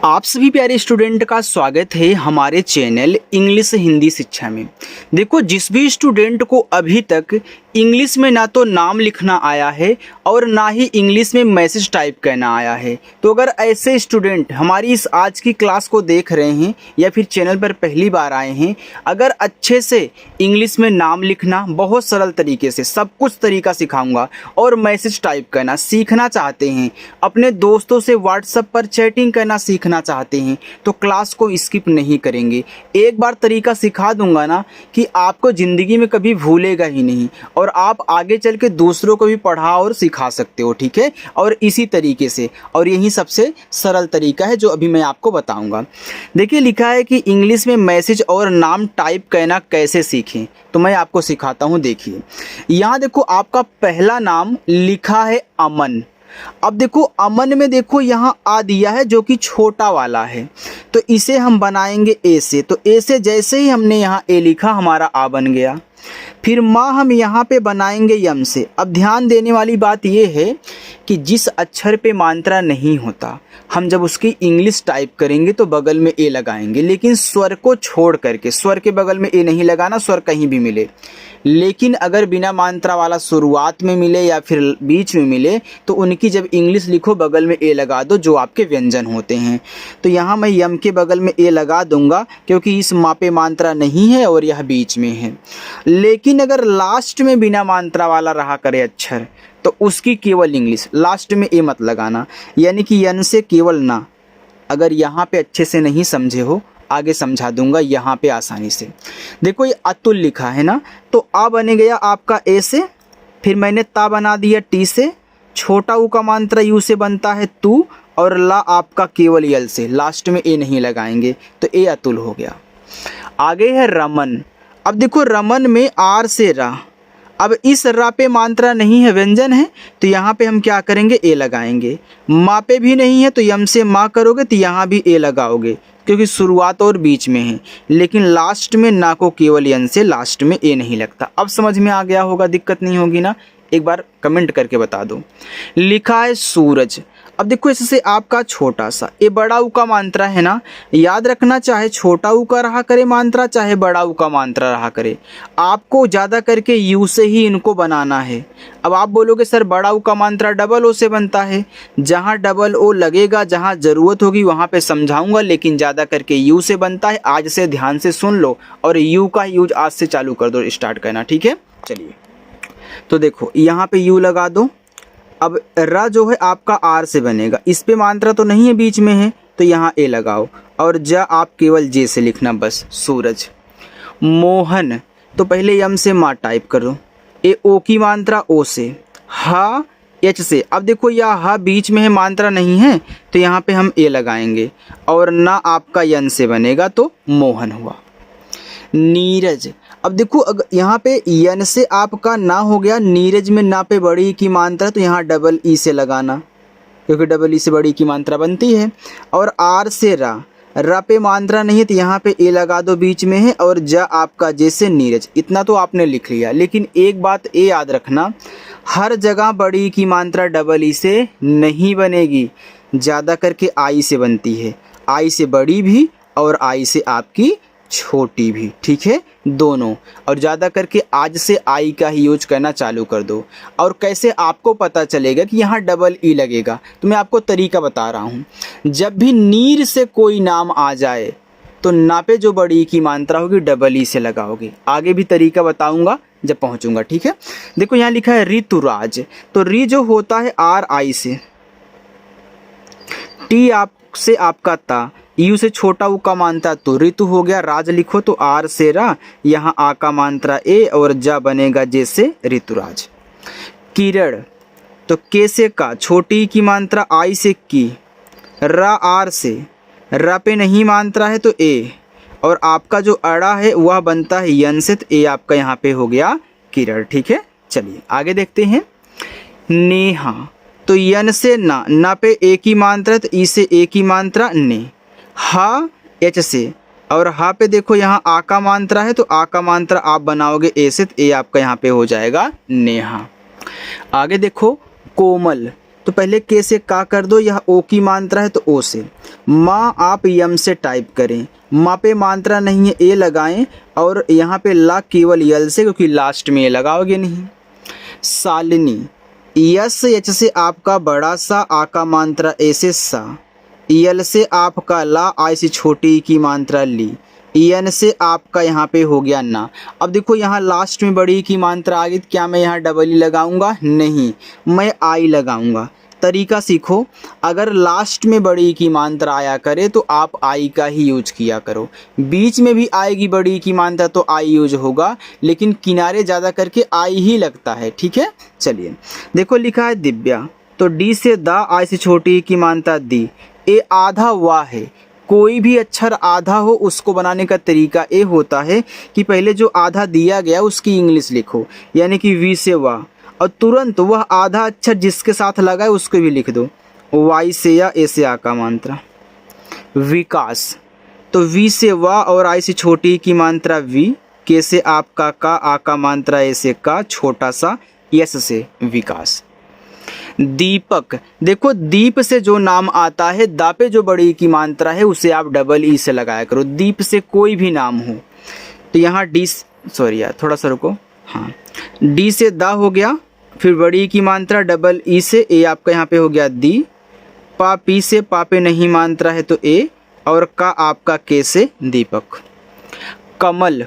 आप सभी प्यारे स्टूडेंट का स्वागत है हमारे चैनल इंग्लिश हिंदी शिक्षा में। देखो, जिस भी स्टूडेंट को अभी तक इंग्लिश में ना तो नाम लिखना आया है और ना ही इंग्लिश में मैसेज टाइप करना आया है, तो अगर ऐसे स्टूडेंट हमारी इस आज की क्लास को देख रहे हैं या फिर चैनल पर पहली बार आए हैं, अगर अच्छे से इंग्लिश में नाम लिखना बहुत सरल तरीके से सब कुछ तरीका सिखाऊंगा और मैसेज टाइप करना सीखना चाहते हैं, अपने दोस्तों से व्हाट्सएप पर चैटिंग करना सीखना चाहते हैं, तो क्लास को स्किप नहीं करेंगे। एक बार तरीका सिखा दूंगा ना कि आपको ज़िंदगी में कभी भूलेगा ही नहीं और आप आगे चल के दूसरों को भी पढ़ा और सिखा सकते हो, ठीक है। और इसी तरीके से, और यही सबसे सरल तरीका है जो अभी मैं आपको बताऊंगा। देखिए, लिखा है कि इंग्लिश में मैसेज और नाम टाइप करना कैसे सीखें, तो मैं आपको सिखाता हूँ। देखिए, यहाँ देखो आपका पहला नाम लिखा है अमन। अब देखो अमन में देखो यहाँ आ दिया है जो कि छोटा वाला है, तो इसे हम बनाएंगे ए से। तो ए से जैसे ही हमने यहाँ ए लिखा, हमारा आ बन गया। फिर माँ हम यहाँ पे बनाएंगे यम से। अब ध्यान देने वाली बात यह है कि जिस अक्षर पे मात्रा नहीं होता, हम जब उसकी इंग्लिश टाइप करेंगे तो बगल में ए लगाएंगे, लेकिन स्वर को छोड़ करके। स्वर के बगल में ए नहीं लगाना, स्वर कहीं भी मिले। लेकिन अगर बिना मात्रा वाला शुरुआत में मिले या फिर बीच में मिले, तो उनकी जब इंग्लिश लिखो बगल में ए लगा दो, जो आपके व्यंजन होते हैं। तो यहाँ मैं यम के बगल में ए लगा दूंगा क्योंकि इस माँ पे मात्रा नहीं है और यह बीच में है। लेकिन अगर लास्ट में बिना मात्रा वाला रहा करे अक्षर, तो उसकी केवल इंग्लिश लास्ट में ए मत लगाना, यानी कि यन से केवल ना। अगर यहाँ पे अच्छे से नहीं समझे हो, आगे समझा दूंगा यहाँ पे आसानी से। देखो ये अतुल लिखा है ना, तो आ बने गया आपका ए से, फिर मैंने ता बना दिया टी से, छोटा ऊ का मात्रा यू से बनता है तू, और ला आपका केवल यल से, लास्ट में ए नहीं लगाएंगे, तो ए अतुल हो गया। आगे है रमन। अब देखो रमन में आर से रा। अब इस रा पे मात्रा नहीं है, व्यंजन है, तो यहाँ पे हम क्या करेंगे, ए लगाएंगे। माँ पे भी नहीं है तो यम से माँ करोगे तो यहाँ भी ए लगाओगे क्योंकि शुरुआत और बीच में है। लेकिन लास्ट में ना को केवल यन से लास्ट में ए नहीं लगता। अब समझ में आ गया होगा, दिक्कत नहीं होगी ना? एक बार कमेंट करके बता दो। लिखा है सूरज। अब देखो इससे आपका छोटा सा, ये बड़ा ऊ का मात्रा है ना, याद रखना, चाहे छोटा ऊ का रहा करे मात्रा, चाहे बड़ा ऊ का मात्रा रहा करे, आपको ज़्यादा करके यू से ही इनको बनाना है। अब आप बोलोगे सर बड़ा ऊ का मात्रा डबल ओ से बनता है। जहाँ डबल ओ लगेगा, जहाँ ज़रूरत होगी वहाँ पे समझाऊंगा, लेकिन ज़्यादा करके यू से बनता है। आज से ध्यान से सुन लो और यू का यूज आज से चालू कर दो, स्टार्ट करना, ठीक है। चलिए, तो देखो यहाँ पे यू लगा दो। अब र जो है आपका आर से बनेगा, इस पे मात्रा तो नहीं है, बीच में है, तो यहाँ ए लगाओ, और ज आप केवल जे से लिखना बस, सूरज। मोहन, तो पहले यम से माँ टाइप करो, ए ओ की मात्रा ओ से, हा एच से। अब देखो यह हा बीच में है, मात्रा नहीं है, तो यहाँ पे हम ए लगाएंगे, और ना आपका यन से बनेगा, तो मोहन हुआ। नीरज। अब देखो अगर यहाँ पे यन से आपका ना हो गया, नीरज में ना पे बड़ी की मात्रा, तो यहाँ डबल ई से लगाना क्योंकि डबल ई से बड़ी की मात्रा बनती है। और आर से रा पे मात्रा नहीं है, तो यहाँ पे ए लगा दो, बीच में है, और ज आपका जैसे नीरज। इतना तो आपने लिख लिया, लेकिन एक बात ए याद रखना, हर जगह बड़ी की मात्रा डबल ई से नहीं बनेगी, ज़्यादा करके आई से बनती है। आई से बड़ी भी और आई से आपकी छोटी भी, ठीक है, दोनों। और ज़्यादा करके आज से आई का ही यूज करना चालू कर दो। और कैसे आपको पता चलेगा कि यहाँ डबल ई लगेगा, तो मैं आपको तरीका बता रहा हूँ। जब भी नीर से कोई नाम आ जाए तो ना पे जो बड़ी की मात्रा होगी डबल ई से लगाओगे। आगे भी तरीका बताऊंगा जब पहुँचूंगा, ठीक है। देखो यहाँ लिखा है ऋतुराज, तो री जो होता है आर आई से, टी आप से आपका ता, यू से छोटा ऊ का मात्रा तो ऋतु हो गया। राज लिखो तो आर से रा, यहाँ आ का मात्रा ए, और जा बनेगा जैसे ऋतुराज। किरण, तो के से का, छोटी की मात्रा आई से की, रा आर से, रा पे नहीं मात्रा है तो ए, और आपका जो अड़ा है वह बनता है यन से, तो ए आपका यहाँ पे हो गया किरण, ठीक है। चलिए आगे देखते हैं। नेहा, तो यन से ना पे ए की मात्रा, तो ई से ए की मात्रा ने। हा एच से, और हा पे देखो यहाँ आ का मात्रा है, तो आ का मात्रा आप बनाओगे ए से, तो ए आपका यहाँ पे हो जाएगा नेहा। आगे देखो कोमल, तो पहले के से का कर दो, यह ओ की मात्रा है तो ओ से। माँ आप यम से टाइप करें, माँ पे मात्रा नहीं है ए लगाएं, और यहाँ पे ला केवल यल से, क्योंकि लास्ट में ए लगाओगे नहीं। शालिनी, यस एच से आपका बड़ा सा, आ का मात्रा ए से सा, यल से आपका ला, आई से छोटी की मात्रा ली, एन से आपका यहाँ पे हो गया ना। अब देखो यहाँ लास्ट में बड़ी की मात्रा आ गई, क्या मैं यहाँ डबल ई लगाऊंगा? नहीं, मैं आई लगाऊंगा। तरीका सीखो, अगर लास्ट में बड़ी की मात्रा आया करे तो आप आई का ही यूज किया करो। बीच में भी आएगी बड़ी की मात्रा तो आई यूज होगा, लेकिन किनारे ज़्यादा करके आई ही लगता है। ठीक है, चलिए देखो लिखा है दिव्या, तो डी से दा, आई से छोटी की मात्रा दी, ए आधा वाह है। कोई भी अक्षर आधा हो उसको बनाने का तरीका ये होता है कि पहले जो आधा दिया गया उसकी इंग्लिश लिखो, यानी कि वी से वाह, और तुरंत वह आधा अक्षर जिसके साथ लगा है उसको भी लिख दो, वाई से या ए से आ का मात्रा। विकास, तो वी से वाह और आई से छोटी की मात्रा वी, के से आपका का, आ का मात्रा ए से का, छोटा सा यस से विकास। दीपक, देखो दीप से जो नाम आता है, दा पे जो बड़ी की मात्रा है उसे आप डबल ई से लगाया करो। दीप से कोई भी नाम हो तो यहाँ डी, सॉरी यार थोड़ा सा रुको, हाँ डी से दा हो गया, फिर बड़ी की मात्रा डबल ई से, ए आपका यहाँ पे हो गया दी, पा पी से पा पे नहीं मात्रा है तो ए, और का आपका के से दीपक। कमल,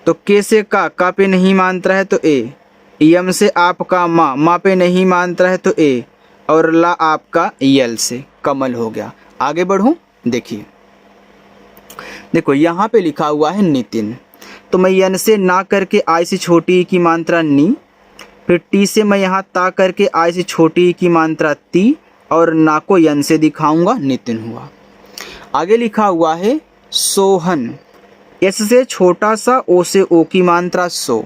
तो के से का पे नहीं मात्रा है तो ए, यम से आपका माँ, माँ पे नहीं मात्रा है तो ए, और ला आपका यल से कमल हो गया। आगे बढ़ूं, देखिए देखो यहाँ पे लिखा हुआ है नितिन, तो मैं यन से ना करके आई से छोटी की मात्रा नी, फिर टी से मैं यहाँ ता करके आई से छोटी की मात्रा ती, और ना को यन से दिखाऊंगा, नितिन हुआ। आगे लिखा हुआ है सोहन, एस से छोटा सा, ओ से ओ की मात्रा सो,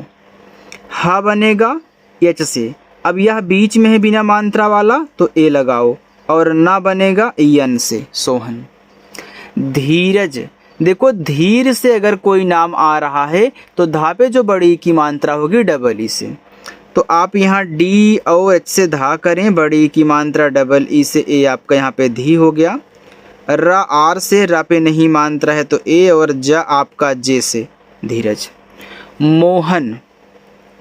हा बनेगा एच से, अब यह बीच में है बिना मात्रा वाला तो ए लगाओ, और ना बनेगा यन से सोहन। धीरज, देखो धीर से अगर कोई नाम आ रहा है तो धा पे जो बड़ी की मात्रा होगी डबल ई से, तो आप यहाँ डी और एच से धा करें, बड़ी की मात्रा डबल ई से, ए आपका यहाँ पे धी हो गया। रा आर से, रा पे नहीं मात्रा है तो ए, और जा आपका जे से धीरज। मोहन,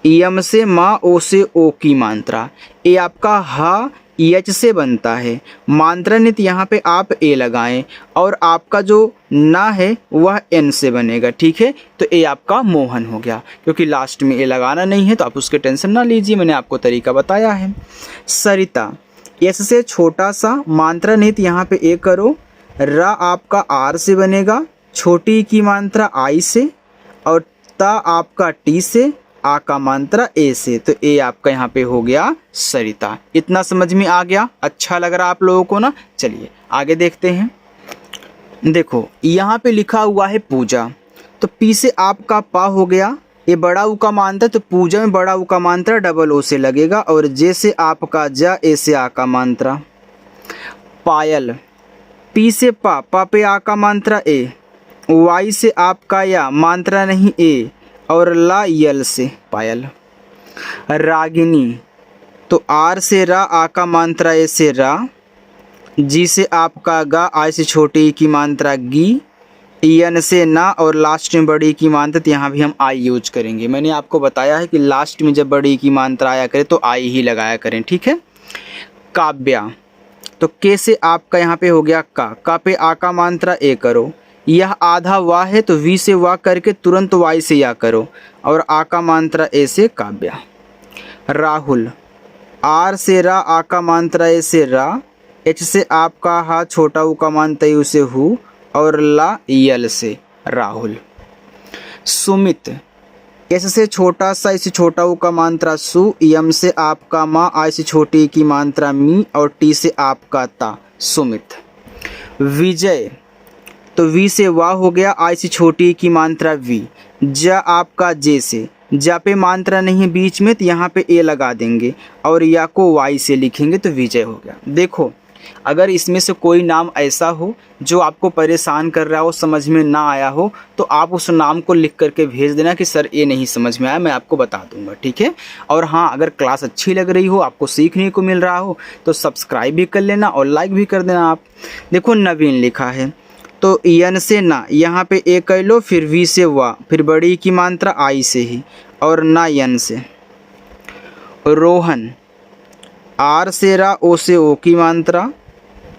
यम से माँ, ओ से ओ की मात्रा, ए आपका हा एच से बनता है, मात्रा नित यहाँ पे आप ए लगाएं, और आपका जो ना है वह एन से बनेगा। ठीक है, तो ए आपका मोहन हो गया, क्योंकि लास्ट में ए लगाना नहीं है तो आप उसके टेंशन ना लीजिए, मैंने आपको तरीका बताया है। सरिता, एस से छोटा सा, मात्रा नित यहाँ पे ए करो, रा आपका आर से बनेगा, छोटी की मात्रा आई से, और ता आपका टी से, आ का मात्रा ए से, तो ए आपका यहाँ पे हो गया सरिता। इतना समझ में आ गया? अच्छा लग रहा आप लोगों को ना? चलिए आगे देखते हैं। देखो यहाँ पे लिखा हुआ है पूजा, तो पी से आपका पा हो गया, ये बड़ा ऊ का मात्रा, तो पूजा में बड़ा ऊ का मात्रा डबल ओ से लगेगा, और जे से आपका जा, ए से आ का मात्रा। पायल, पी से पा पे आ का मात्रा ए, वाई से आपका या, मात्रा नहीं ए, और ला यल से पायल। रागिनी, तो आर से रा, आ का मात्रा ए से रा, जी से आपका गा, आई से छोटी की मात्रा गी, एन से ना, और लास्ट में बड़ी की मात्रा, तो यहाँ भी हम आई यूज करेंगे। मैंने आपको बताया है कि लास्ट में जब बड़ी की मात्रा आया करे तो आई ही लगाया करें। ठीक है। काव्या, तो के से आपका यहाँ पे हो गया का पे आ का मात्रा ए करो, यह आधा वाह है तो वी से वाह करके तुरंत वाई से या करो, और आ का मात्रा ए से काव्या। राहुल, आर से रा, आ का मात्रा ए से रा, एच से आपका हा, छोटा ऊ का मात्रा यू से हु, और ला यल से राहुल। सुमित, एस से छोटा सा, इसे छोटा ऊ का मात्रा सु, यम से आपका माँ, आई से छोटी की मात्रा मी, और टी से आपका ता सुमित। विजय, तो वी से वाह हो गया, आई से छोटी की मात्रा वी, जा आपका जे से, जा पे मात्रा नहीं है बीच में तो यहाँ पे ए लगा देंगे, और या को वाई से लिखेंगे तो विजय हो गया। देखो अगर इसमें से कोई नाम ऐसा हो जो आपको परेशान कर रहा हो, समझ में ना आया हो, तो आप उस नाम को लिख करके भेज देना कि सर ये नहीं समझ में आया, मैं आपको बता दूंगा, ठीक है। और हाँ, अगर क्लास अच्छी लग रही हो, आपको सीखने को मिल रहा हो, तो सब्सक्राइब भी कर लेना और लाइक भी कर देना आप। देखो नवीन लिखा है, तो यन से ना, यहाँ पे ए कह लो, फिर वी से वा, फिर बड़ी की मात्रा आई से ही, और ना यन से। रोहन, आर से रा, ओ से ओ की मात्रा,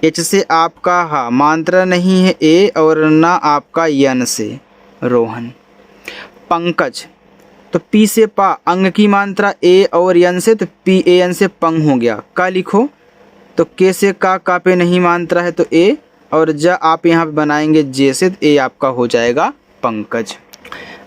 एच से आपका हा, मात्रा नहीं है ए, और ना आपका यन से रोहन। पंकज, तो पी से पा, अंग की मात्रा ए और यन से, तो पी ए एन से पंग हो गया। का लिखो, तो के से का पे नहीं मात्रा है तो ए, और ज आप यहाँ पे बनाएंगे जे से, तो ए आपका हो जाएगा पंकज।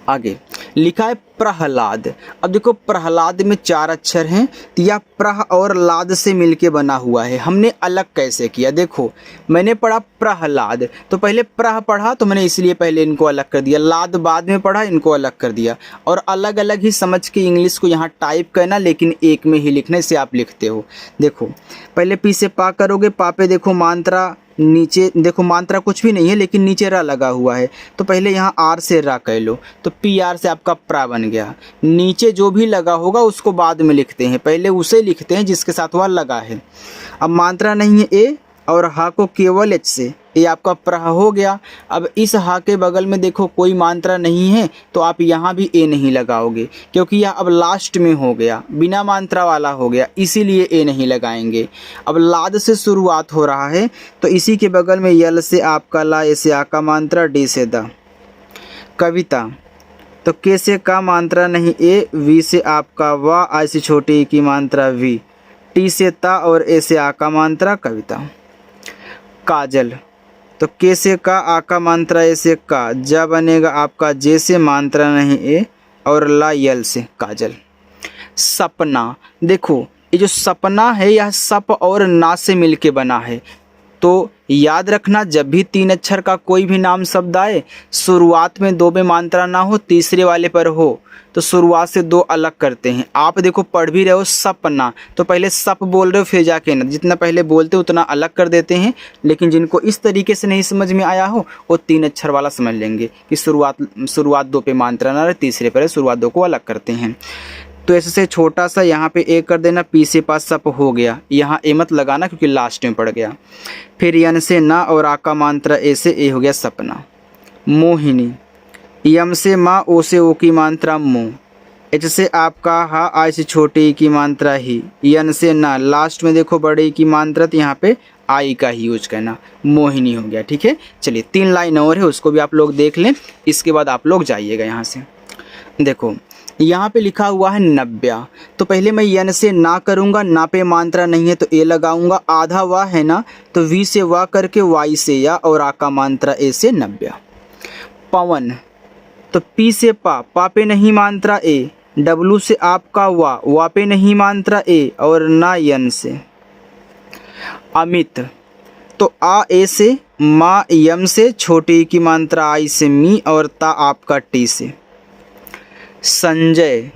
आगे लिखा है प्रहलाद। अब देखो प्रहलाद में 4 अक्षर हैं, तो यह प्रह और लाद से मिलके बना हुआ है। हमने अलग कैसे किया, देखो मैंने पढ़ा प्रहलाद, तो पहले प्रह पढ़ा तो मैंने इसलिए पहले इनको अलग कर दिया, लाद बाद में पढ़ा, इनको अलग कर दिया। और अलग अलग ही समझ के इंग्लिश को यहाँ टाइप करना, लेकिन एक में ही लिखना, इसे आप लिखते हो। देखो पहले पी से पा करोगे, पा पे देखो मात्रा नीचे, देखो मात्रा कुछ भी नहीं है लेकिन नीचे रा लगा हुआ है, तो पहले यहाँ आर से रा कह लो, तो पी आर से आपका प्रा बन गया। नीचे जो भी लगा होगा उसको बाद में लिखते हैं, पहले उसे लिखते हैं जिसके साथ वह लगा है। अब मात्रा नहीं है ए, और हा को केवल एच से, ये आपका प्रह हो गया। अब इस हा के बगल में देखो कोई मात्रा नहीं है, तो आप यहाँ भी ए नहीं लगाओगे, क्योंकि यह अब लास्ट में हो गया, बिना मात्रा वाला हो गया, इसीलिए ए नहीं लगाएंगे। अब लाद से शुरुआत हो रहा है, तो इसी के बगल में यल से आपका ला, ए से आ का मात्रा, डी से द। कविता, तो के से का मात्रा नहीं ए, वी से आपका वा, आई से छोटी ई की मात्रा वी, टी से ता, और ए से आ का मात्रा कविता। काजल, तो के से का, आ का मात्रा, ए से का, जा बनेगा आपका जे से, मात्रा नहीं ए, और ला यल से काजल। सपना, देखो ये जो सपना है यह सप और ना से मिलके बना है, तो याद रखना जब भी 3 अक्षर का कोई भी नाम शब्द आए, शुरुआत में 2 में मात्रा ना हो, तीसरे वाले पर हो, तो शुरुआत से 2 अलग करते हैं। आप देखो पढ़ भी रहे हो सपना, तो पहले सप बोल रहे हो, फिर जाके ना, जितना पहले बोलते हो उतना अलग कर देते हैं। लेकिन जिनको इस तरीके से नहीं समझ में आया हो, वो 3 अक्षर वाला समझ लेंगे कि शुरुआत 2 पे मात्रा ना रहे, तीसरे पर शुरुआत 2 को अलग करते हैं। तो ऐसे से छोटा सा यहाँ पे ए कर देना, पी से पास सप हो गया, यहाँ ए मत लगाना क्योंकि लास्ट में पड़ गया। फिर यन से ना, और आ का मात्रा ए से, ए हो गया सपना। मोहिनी, यम से माँ, ओ से ओ की मात्रा मो, एच से आपका हा, आई से छोटी ई की मात्रा ही, यन से ना, लास्ट में देखो बड़े ई की मात्रा, तो यहाँ पे आई का ही यूज करना, मोहिनी हो गया। ठीक है, चलिए 3 लाइन और है, उसको भी आप लोग देख लें, इसके बाद आप लोग जाइएगा यहाँ से। देखो यहाँ पे लिखा हुआ है नब्या, तो पहले मैं यन से ना करूँगा, ना पे मात्रा नहीं है तो ए लगाऊंगा, आधा वाह है ना, तो वी से वाह करके वाई से या, और आ का मात्रा ए से नब्या। पवन, तो पी से पा पे नहीं मात्रा ए, डब्लू से आपका वा पे नहीं मात्रा ए, और ना यन से। अमित, तो आ ए से, मा यम से, छोटी की मात्रा आई से मी, और ता आपका टी से। संजय,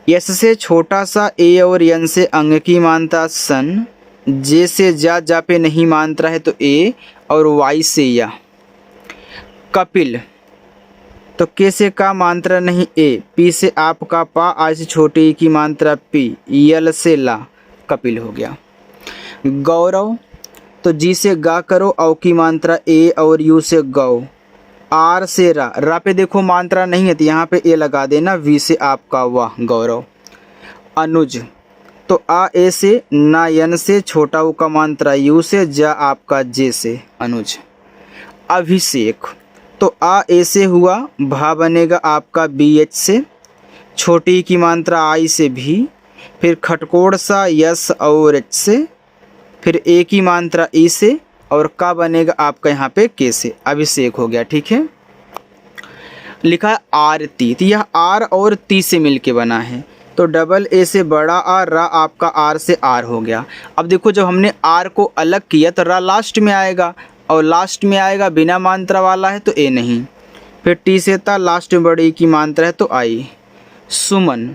यस से छोटा सा ए और यन से अंग की मात्रा सन, जे से जा पे नहीं मात्रा है तो ए, और वाई से या। कपिल, तो के से का मात्रा नहीं ए, पी से आपका पा, आई से छोटी की मात्रा पी, यल से ला, कपिल हो गया। गौरव, तो जी से गा करो, औ की मात्रा ए, और यू से गौ, आर से रा पे देखो मात्रा नहीं है तो यहाँ पे ए लगा देना, वी से आपका वाह गौरव। अनुज, तो आ ए से, ना यन से, छोटा ऊ का मात्रा यू से, जा आपका जे से अनुज। अभिषेक, तो आ ए से हुआ, भा बनेगा आपका बी एच से, छोटी की मात्रा आई से भी, फिर खटकोड़ सा यस और एच से, फिर ए की मात्रा ई से, और का बनेगा आपका यहाँ पे के से, अभिषेक हो गया। ठीक है, लिखा है आरती, तो यह आर और ती से मिलके बना है, तो डबल ए से बड़ा आर, रा आपका आर से आर हो गया। अब देखो जब हमने आर को अलग किया तो रा लास्ट में आएगा, और लास्ट में आएगा बिना मात्रा वाला है तो ए नहीं, फिर टी से था, लास्ट में बड़ी की मात्रा है तो आई। सुमन,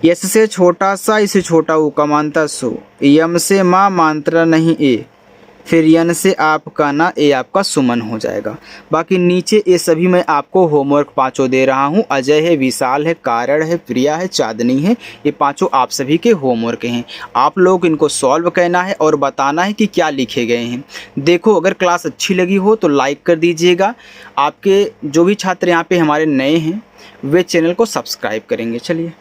यस से छोटा सा, इसे छोटा ऊ का मात्रा सो, यम से माँ मात्रा नहीं ए, फिर यन से आपका ना, ए आपका सुमन हो जाएगा। बाकी नीचे ये सभी मैं आपको होमवर्क पांचों दे रहा हूँ। अजय है, विशाल है, कारण है, प्रिया है, चांदनी है, ये पांचों आप सभी के होमवर्क हैं। आप लोग इनको सॉल्व करना है और बताना है कि क्या लिखे गए हैं। देखो, अगर क्लास अच्छी लगी हो तो लाइक कर दीजिएगा। आपके जो भी छात्र यहाँ पे हमारे नए हैं वे चैनल को सब्सक्राइब करेंगे। चलिए।